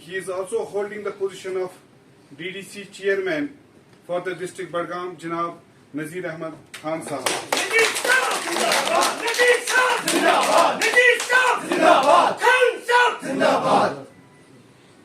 he is also holding the position of DDC chairman for the district Badgam, Janab Nazir Ahmad Khan Sahab.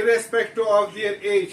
irrespective of their age,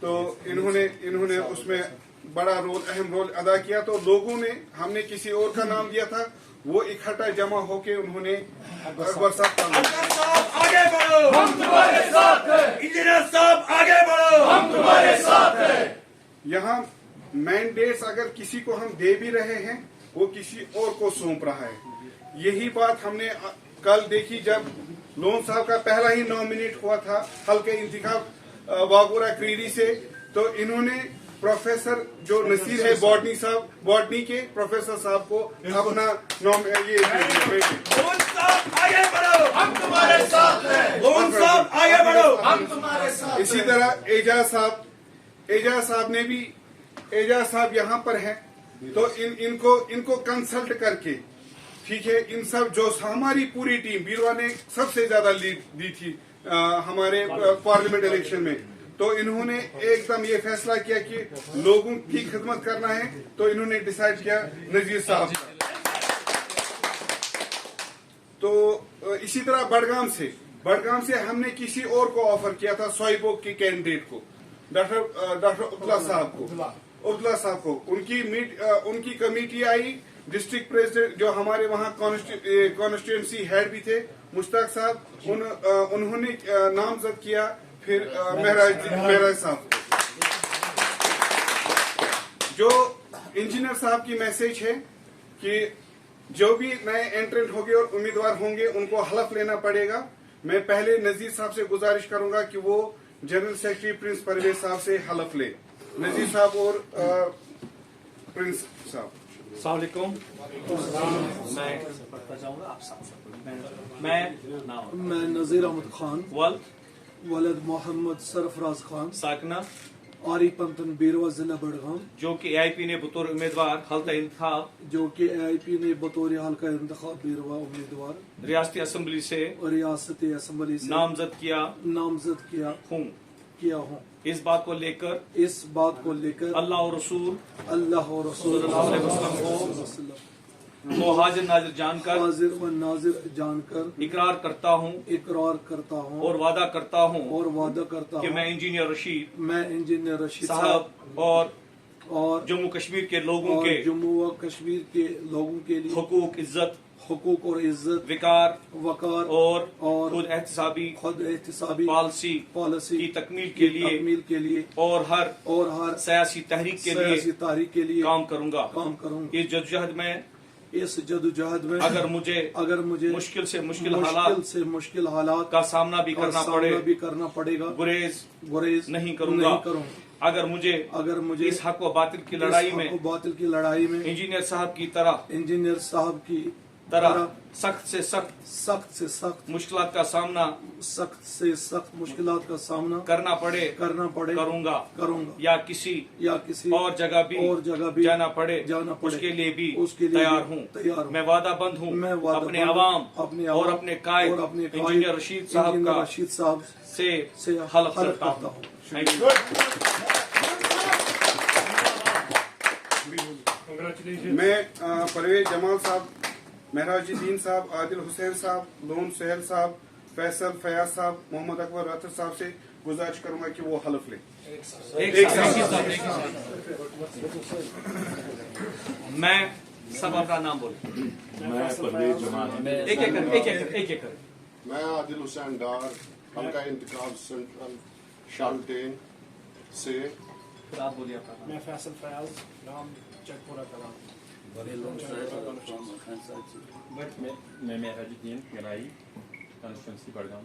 تو انہوں نے اس میں بڑا اہم role ادا کیا. تو لوگوں نے, ہم نے کسی اور کا نام دیا تھا, وہ اکٹھا جمع ہو کے انہوں نے اکبر صاحب کا اکبر صاحب آگے بڑھو, ہم تمہارے ساتھ ہیں. انجینئر صاحب آگے بڑھو, ہم تمہارے ساتھ ہیں. یہاں مینڈیٹس اگر کسی کو ہم دے بھی رہے ہیں, وہ کسی اور کو سونپ رہا ہے. یہی بات ہم نے کل دیکھی جب لون صاحب کا پہلا ہی نامنیٹ ہوا تھا حلقہ انتخاب واگورہ کریری سے, تو انہوں نے پروفیسر جو نصیر ہے باٹنی کے پروفیسر صاحب کو اپنا لون صاحب آگے بڑھو, ہم تمہارے ساتھ ہیں. لون صاحب آگے بڑھو, ہم تمہارے ساتھ. اسی طرح اعجاز صاحب یہاں پر ہیں, تو ان کو کنسلٹ کر کے, ٹھیک ہے, ان سب جو ہماری پوری ٹیم بیروا نے سب سے زیادہ لیڈ دی تھی ہمارے پارلیمنٹ الیکشن میں, تو انہوں نے ایک دم یہ فیصلہ کیا کہ لوگوں کی خدمت کرنا ہے, تو انہوں نے ڈیسائیڈ کیا نذیر صاحب. تو اسی طرح بڑگام سے ہم نے کسی اور کو آفر کیا تھا, سوائبو کے کینڈیڈیٹ کو, ڈاکٹر عبداللہ صاحب کو. ان کی کمیٹی آئی, ڈسٹرکٹ پریزیڈنٹ جو ہمارے وہاں کانسٹیٹوئنسی ہیڈ بھی تھے مشتاق صاحب, انہوں نے نامزد کیا پھر مہراج صاحب کو. جو انجینئر صاحب کی میسج ہے کہ جو بھی نئے انٹرنٹ ہوں گے اور امیدوار ہوں گے ان کو حلف لینا پڑے گا. میں پہلے نذیر صاحب سے گزارش کروں گا کہ وہ جنرل سیکرٹری پرنس پرویز صاحب سے حلف لے. نذیر صاحب اور پرنس صاحب. السلام علیکم. میں پڑھتا جاؤں گا, آپ ساتھ. میں نذیر احمد خان ولد محمد سرفراز خان ساکنہ آری پنتن بیروا ضلع بڑگام, جو کہ اے آئی پی نے بطور امیدوار حلقہ انتخاب جو کہ اے آئی پی نے بطور حلقہ انتخاب بیروا امیدوار ریاستی اسمبلی سے ریاستی اسمبلی سے نامزد کیا ہوں. اس بات کو لے کر اللہ اور رسول صلی اللہ علیہ وسلم کو حاضر ناظر جان کر اقرار کرتا ہوں اور وعدہ کرتا ہوں کہ میں انجینئر رشید صاحب اور جموں کشمیر کے لوگوں کے لیے حقوق اور عزت وقار اور خود احتسابی پالیسی کی تکمیل کے لیے اور ہر سیاسی تحریک کے لیے کام کروں گا. اس جدوجہد میں اگر مجھے مشکل سے مشکل حالات کا سامنا بھی کرنا پڑے گا, گریز نہیں کروں گا. اگر مجھے اس حق و باطل کی لڑائی میں انجینئر صاحب کی طرح سخت سے سخت مشکلات کا سامنا کرنا پڑے کروں گا, یا کسی اور جگہ بھی جانا پڑے اس کے لیے بھی تیار ہوں. میں وعدہ بند ہوں اپنے عوام اور اپنے قائد انجینئر رشید صاحب سے حلف کرتا ہوں. میں پرویز جمال صاحب, مہراج الدین صاحب, عادل حسین صاحب, لون سہیل صاحب, فیصل فیاض صاحب, محمد اکبر راتر صاحب سے گزارش کروں گا کہ وہ حلف لیں. میں سب اپنا نام بولیں. میں پرویز جمال, ایک کر. میں عادل حسین ڈار, حلقہ انتخاب سینٹرل شالٹین سے. آپ بولیے اپنا. میں فیصل فیاض, نام چیک پورا کلام. میں مہراج الدین گرائی, کانسٹیٹوئنسی بڑگام.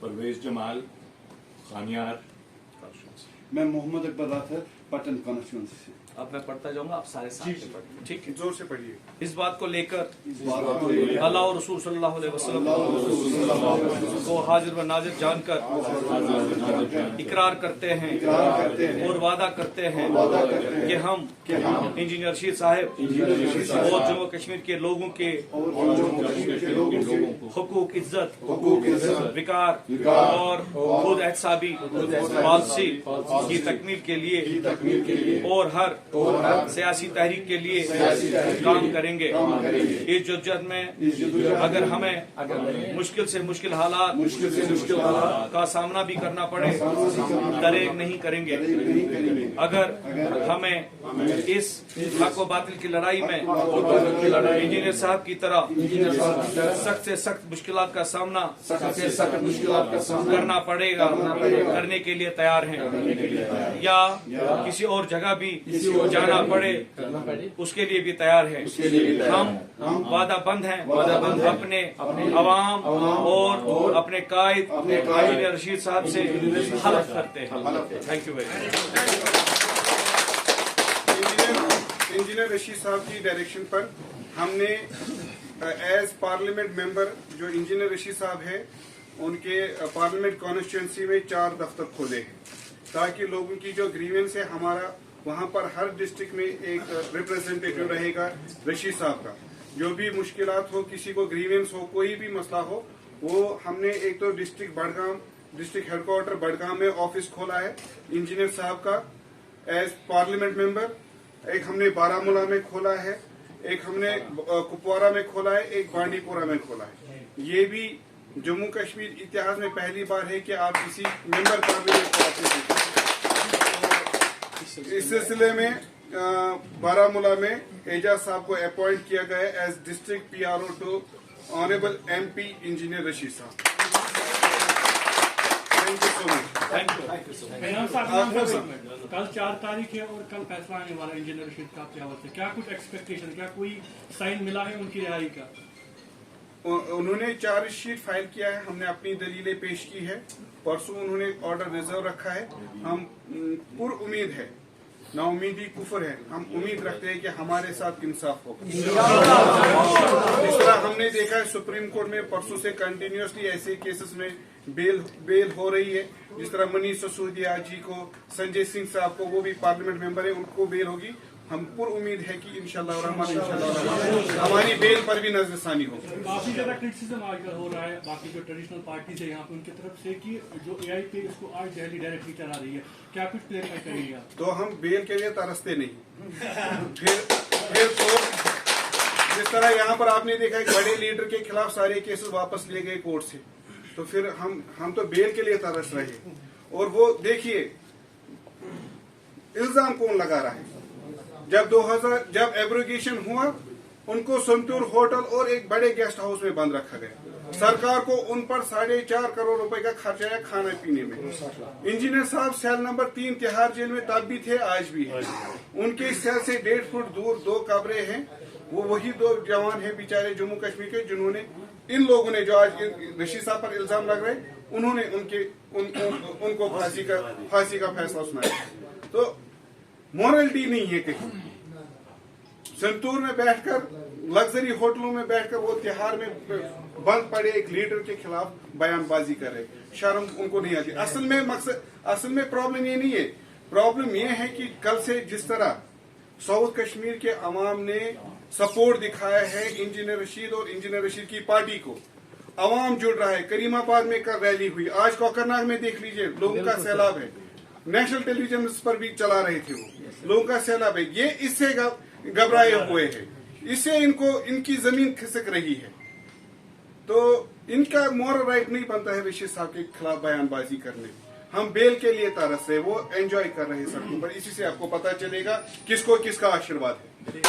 پرویز جمال, خانیار. میں محمد اکبر راتر, پٹن کانسٹیٹوئنسی سے. اب میں پڑھتا جاؤں گا, آپ سارے ساتھ میں پڑھیں. ٹھیک ہے, زور سے پڑھیے. اس بات کو لے کر اللہ اور رسول صلی اللہ علیہ وسلم کو حاضر و ناظر جان کر اقرار کرتے ہیں اور وعدہ کرتے ہیں کہ ہم انجینئر رشید صاحب اور جموں کشمیر کے لوگوں کے حقوق, عزت, وقار اور خود احتسابی پالیسی کی تکمیل کے لیے اور ہر سیاسی تحریک کے لیے کام کریں گے. اس جدوجہد میں اگر ہمیں مشکل سے مشکل حالات کا سامنا بھی کرنا پڑے دریغ نہیں کریں گے. اگر ہمیں اس حق و باطل کی لڑائی میں انجینئر صاحب کی طرح سخت سے سخت مشکلات کا سامنا کرنا پڑے گا کرنے کے لیے تیار ہیں. یا کسی اور جگہ بھی جانا پڑے اس کے لیے بھی تیار ہیں. ہم وعدہ بند ہیں اپنے عوام اور اپنے قائد انجینئر رشید صاحب سے حلف کرتے ہیں. Thank you very much. Engineer Rashid صاحب کی ڈائریکشن پر ہم نے ایز پارلیمنٹ ممبر جو انجینئر رشید صاحب ہے ان کے پارلیمنٹ کانسٹیچوئنسی میں 4 دفتر کھولے ہیں تاکہ لوگوں کی جو گریونس ہے ہمارا وہاں پر ہر ڈسٹرکٹ میں ایک ریپرزینٹیٹیو رہے گا رشید صاحب کا. جو بھی مشکلات ہو کسی کو گریونس ہو کوئی بھی مسئلہ ہو وہ ہم نے ایک تو district Budgam district headquarter Budgam میں آفس کھولا ہے انجینئر صاحب کا ایز پارلیمنٹ ممبر. ایک ہم نے بارامولہ میں کھولا ہے, ایک ہم نے کپوارہ میں کھولا ہے, ایک بانڈی پورہ میں کھولا ہے. یہ بھی جموں کشمیر اتحاد میں پہلی بار ہے کہ آپ کسی ممبر کابینٹ کو آتے ہیں. اس سلسلے میں بارامولہ میں اعجاز صاحب کو اپوائنٹ کیا گیا ہے as district PRO to honourable MP engineer Rashid Sahab. Thank you so much. کل 4 تاریخ ہے اور کل فیصلہ آنے والا انجینئر رشید کا آپ کے حوالے سے کیا کچھ ایکسپیکٹیشن کیا کوئی سائن ملا ہے ان کی رہائی کا؟ انہوں نے چارج شیٹ فائل کیا ہے, ہم نے اپنی دلیلیں پیش کی ہے. پرسوں انہوں نے آرڈر ریزرو رکھا ہے. ہم پر امید ہے, نا امیدی کفر ہے, ہم امید رکھتے ہیں کہ ہمارے ساتھ انصاف ہوگا. اس طرح ہم نے دیکھا ہے سپریم کورٹ میں پرسوں سے کنٹینیوسلی ایسے کیسز میں بیل ہو رہی ہے. جس طرح منیش سسودیا جی کو, سنجے سنگھ صاحب کو, وہ بھی پارلیمنٹ ممبر ہیں, ان کو بیل ہوگی. ہم پر امید ہے کہ انشاءاللہ الرحمن ہماری بیل پر بھی نظر ثانی ہوگی. کافی زیادہ کرٹیسزم آج کل ہو رہا ہے باقی جو ٹریڈیشنل پارٹیز ہے یہاں پہ ان کی طرف سے کہ جو AIP اس کو آج دہلی ڈائریکٹلی چلا رہی ہے, کیا کچھ کلیئرفائی کریں گے آپ؟ تو ہم بیل کے لیے ترستے نہیں. پھر جس طرح یہاں پر آپ نے دیکھا کہ بڑے لیڈر کے خلاف سارے کیسز واپس لیے گئے کورٹ سے, تو پھر ہم تو بیل کے لیے ترس رہے. اور وہ دیکھیے الزام کون لگا رہا ہے. جب ایبروگیشن ہوا ان کو سنتور ہوٹل اور ایک بڑے گیسٹ ہاؤس میں بند رکھا گیا. سرکار کو ان پر 4.5 کروڑ روپے کا خرچہ ہے کھانا پینے میں. انجینئر صاحب سیل نمبر 3 تہاڑ جیل میں تب بھی تھے, آج بھی ہیں. ان کے سیل سے 1.5 فٹ دور 2 قبریں ہیں. وہ وہی 2 جوان ہیں بیچارے جموں کشمیر کے جنہوں نے ان لوگوں نے جو آج رشید صاحب پر الزام لگ رہے انہوں نے ان کو پھانسی کا فیصلہ سنایا. تو مورلٹی نہیں ہے کہیں. سنتور میں بیٹھ کر لگژری ہوٹلوں میں بیٹھ کر وہ تہاڑ میں بند پڑے ایک لیڈر کے خلاف بیان بازی کر رہے. شرم ان کو نہیں آتی. اصل میں پرابلم یہ نہیں ہے. پرابلم یہ ہے کہ کل سے جس طرح ساؤتھ کشمیر کے عوام نے سپورٹ دکھایا ہے انجینئر رشید اور انجینئر رشید کی پارٹی کو, عوام جڑ رہا ہے. کریم آباد میں کل ریلی ہوئی, آج کوکرناگ میں دیکھ لیجئے لوگوں کا سیلاب ہے. نیشنل ٹیلی ویژن پر بھی چلا رہے تھے وہ لوگوں کا سیلاب ہے. یہ اس سے گھبرائے ہوئے ہیں, اس سے ان کی زمین کھسک رہی ہے. تو ان کا مورل رائٹ نہیں بنتا ہے رشید صاحب کے خلاف بیان بازی کرنے. ہم بیل کے لیے ترس رہے, وہ انجوائے کر رہے ہیں سڑکوں پر. اسی سے آپ کو پتا چلے گا کس کو کس کا آشیرواد ہے.